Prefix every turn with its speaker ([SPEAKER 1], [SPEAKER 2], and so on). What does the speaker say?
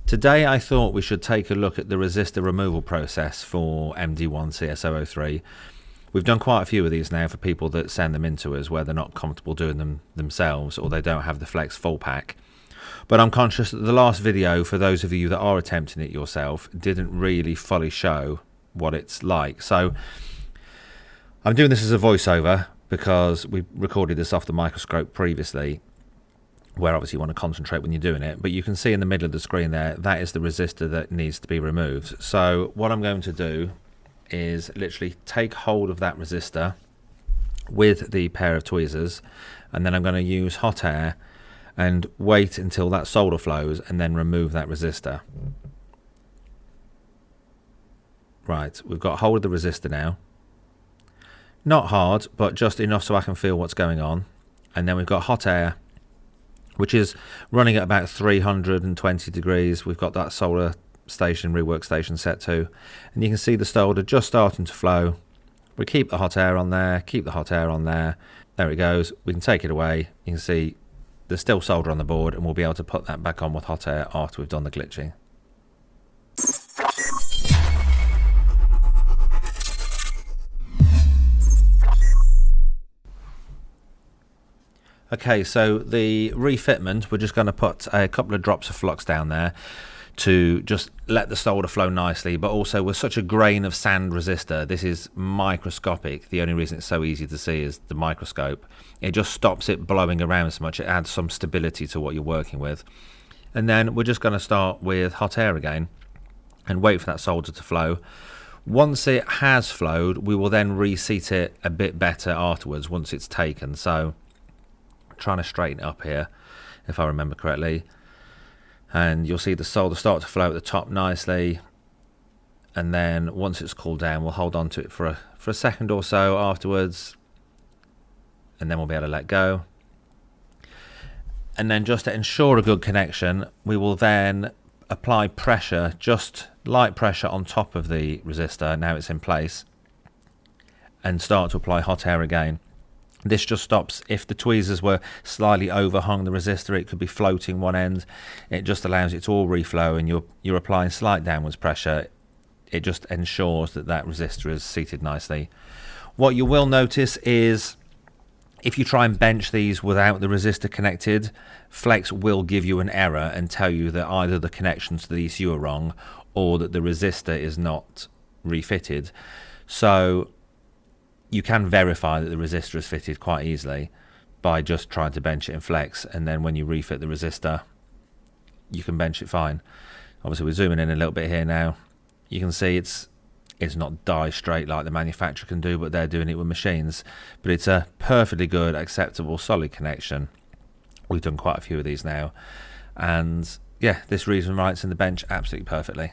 [SPEAKER 1] Today I thought we should take a look at the resistor removal process for MD1CS003. We've done quite a few of these now for people that send them into us where they're not comfortable doing them themselves or they don't have the Flex full pack. But I'm conscious that the last video, for those of you that are attempting it yourself, didn't really fully show what it's like. So I'm doing this as a voiceover because we recorded this off the microscope previously, where obviously you want to concentrate when you're doing it, but you can see in the middle of the screen there, that is the resistor that needs to be removed. So what I'm going to do is literally take hold of that resistor with the pair of tweezers, and then I'm going to use hot air and wait until that solder flows and then remove that resistor. Right, we've got hold of the resistor now. Not hard, but just enough so I can feel what's going on. And then we've got hot air, which is running at about 320 degrees. We've got that solder station, rework station set to, and you can see the solder just starting to flow. We keep the hot air on there, keep the hot air on there. There it goes. We can take it away. You can see there's still solder on the board, and we'll be able to put that back on with hot air after we've done the glitching. Okay, so the refitment, we're just going to put a couple of drops of flux down there to just let the solder flow nicely, but also with such a grain of sand resistor, this is microscopic. The only reason it's so easy to see is the microscope. It just stops it blowing around so much. It adds some stability to what you're working with. And then we're just going to start with hot air again and wait for that solder to flow. Once it has flowed, we will then reseat it a bit better afterwards once it's taken. So trying to straighten it up here if I remember correctly, and you'll see the solder start to flow at the top nicely, and then once it's cooled down we'll hold on to it for a second or so afterwards, and then we'll be able to let go. And then just to ensure a good connection, we will then apply pressure, just light pressure on top of the resistor now it's in place, and start to apply hot air again. This just stops if the tweezers were slightly overhung the resistor, it could be floating one end. It just allows it to all reflow, and you're applying slight downwards pressure. It just ensures that that resistor is seated nicely. What you will notice is if you try and bench these without the resistor connected, Flex will give you an error and tell you that either the connections to the ECU are wrong or that the resistor is not refitted. So you can verify that the resistor is fitted quite easily by just trying to bench it in Flex, and then when you refit the resistor you can bench it fine. Obviously we're zooming in a little bit here now. You can see it's not die straight like the manufacturer can do, but they're doing it with machines. But it's a perfectly good, acceptable, solid connection. We've done quite a few of these now, and yeah, this reads and writes in the bench absolutely perfectly.